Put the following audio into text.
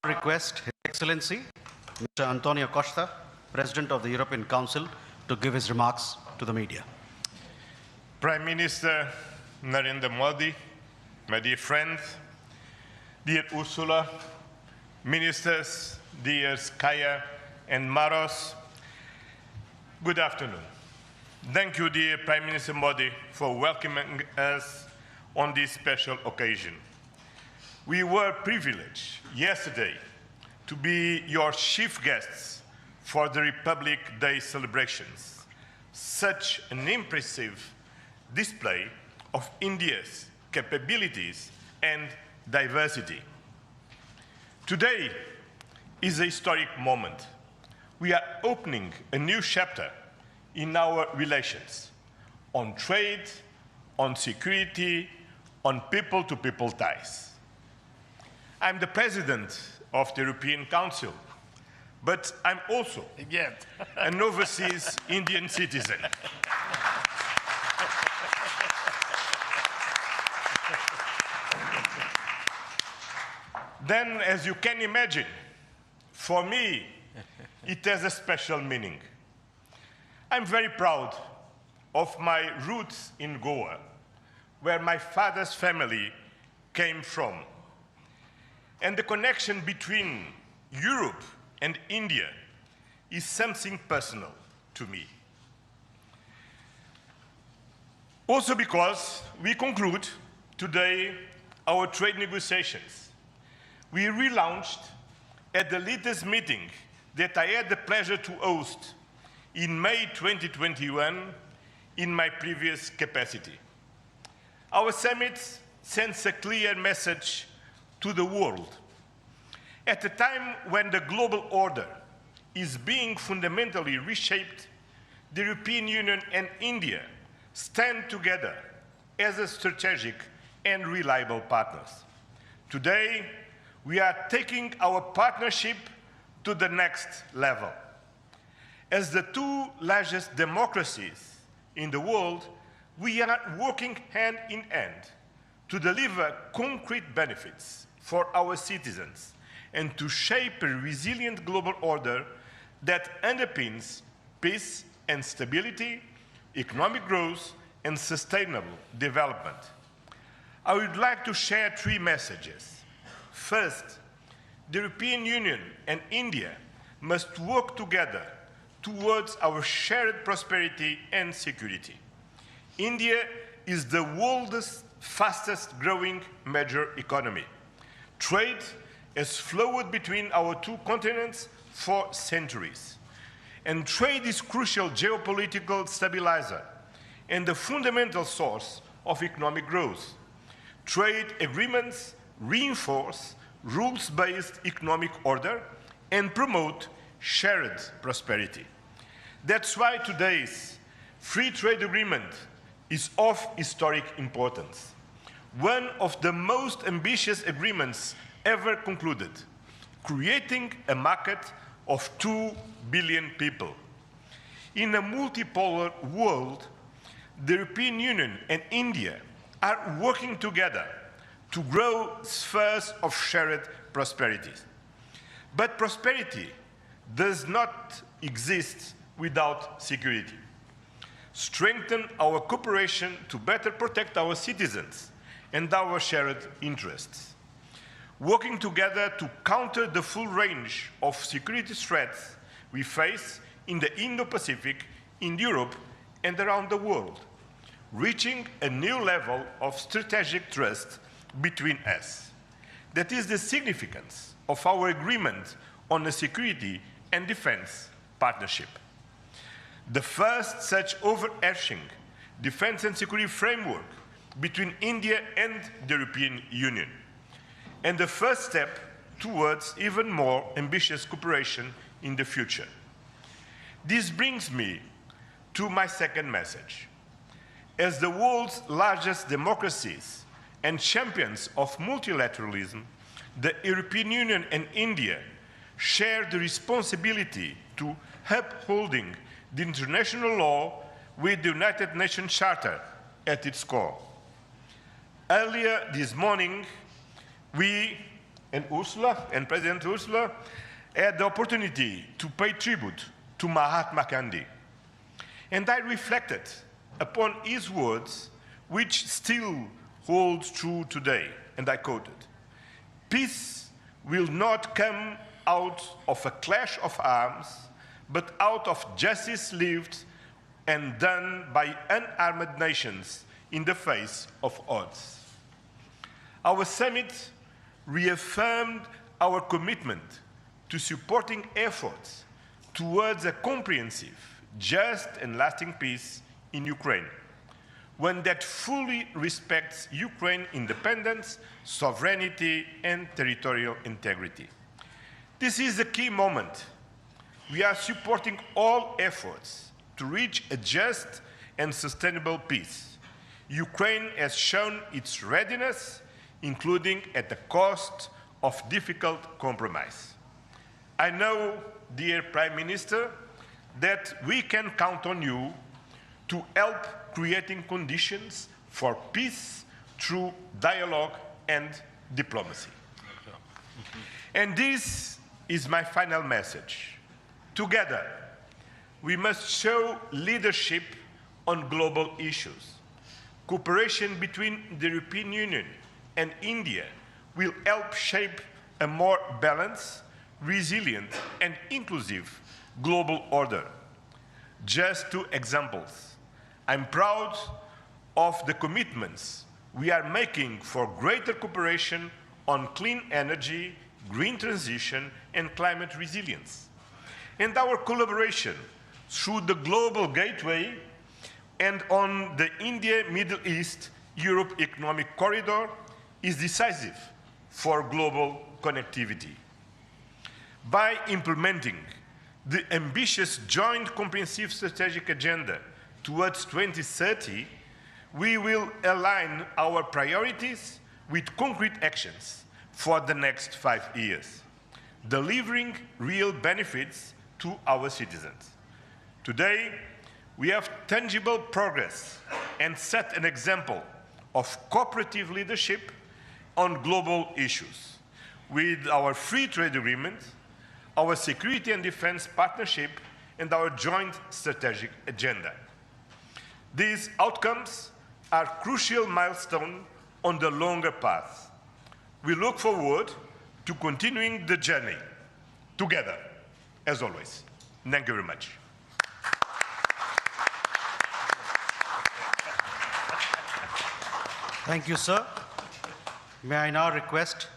Request His Excellency, Mr. Antonio Costa, President of the European Council, to give his remarks to the media. Prime Minister Narendra Modi, my dear friends, dear Ursula, ministers, dear Kaya and Maros, good afternoon. Thank you, dear Prime Minister Modi, for welcoming us on this special occasion. We were privileged yesterday to be your chief guests for the Republic Day celebrations. Such an impressive display of India's capabilities and diversity. Today is a historic moment. We are opening a new chapter in our relations on trade, on security, on people-to-people ties. I'm the President of the European Council, but I'm also an overseas Indian citizen. Then, as you can imagine, for me, it has a special meaning. I'm very proud of my roots in Goa, where my father's family came from. And the connection between Europe and India is something personal to me. Also because we conclude today our trade negotiations. We relaunched at the latest meeting that I had the pleasure to host in May 2021 in my previous capacity. Our summit sends a clear message to the world. At a time when the global order is being fundamentally reshaped, the European Union and India stand together as a strategic and reliable partners. Today, we are taking our partnership to the next level. As the two largest democracies in the world, we are working hand in hand to deliver concrete benefits for our citizens and to shape a resilient global order that underpins peace and stability, economic growth, and sustainable development. I would like to share three messages. First, the European Union and India must work together towards our shared prosperity and security. India is the world's fastest growing major economy. Trade has flowed between our two continents for centuries. And trade is crucial geopolitical stabilizer and the fundamental source of economic growth. Trade agreements reinforce rules-based economic order and promote shared prosperity. That's why today's free trade agreement is of historic importance. One of the most ambitious agreements ever concluded, creating a market of 2 billion people. In a multipolar world, the European Union and India are working together to grow spheres of shared prosperity. But prosperity does not exist without security. Strengthen our cooperation to better protect our citizens and our shared interests. Working together to counter the full range of security threats we face in the Indo-Pacific, in Europe, and around the world, reaching a new level of strategic trust between us. That is the significance of our agreement on a security and defense partnership. The first such overarching defense and security framework between India and the European Union, and the first step towards even more ambitious cooperation in the future. This brings me to my second message. As the world's largest democracies and champions of multilateralism, the European Union and India share the responsibility to upholding the international law with the United Nations Charter at its core. Earlier this morning, we and Ursula, and President Ursula, had the opportunity to pay tribute to Mahatma Gandhi. And I reflected upon his words, which still holds true today, and I quoted, "Peace will not come out of a clash of arms, but out of justice lived and done by unarmed nations in the face of odds." Our summit reaffirmed our commitment to supporting efforts towards a comprehensive, just and lasting peace in Ukraine, one that fully respects Ukraine's independence, sovereignty, and territorial integrity. This is a key moment. We are supporting all efforts to reach a just and sustainable peace. Ukraine has shown its readiness, including at the cost of difficult compromise. I know, dear Prime Minister, that we can count on you to help creating conditions for peace through dialogue and diplomacy. And this is my final message. Together, we must show leadership on global issues. Cooperation between the European Union and India will help shape a more balanced, resilient, and inclusive global order. Just two examples. I'm proud of the commitments we are making for greater cooperation on clean energy, green transition, and climate resilience. And our collaboration through the Global Gateway and on the India-Middle East-Europe Economic Corridor is decisive for global connectivity. By implementing the ambitious Joint Comprehensive Strategic Agenda towards 2030, we will align our priorities with concrete actions for the next 5 years, delivering real benefits to our citizens. Today, we have tangible progress and set an example of cooperative leadership on global issues with our free trade agreement, our security and defense partnership, and our joint strategic agenda. These outcomes are crucial milestones on the longer path. We look forward to continuing the journey together, as always. Thank you very much. Thank you, sir. May I now request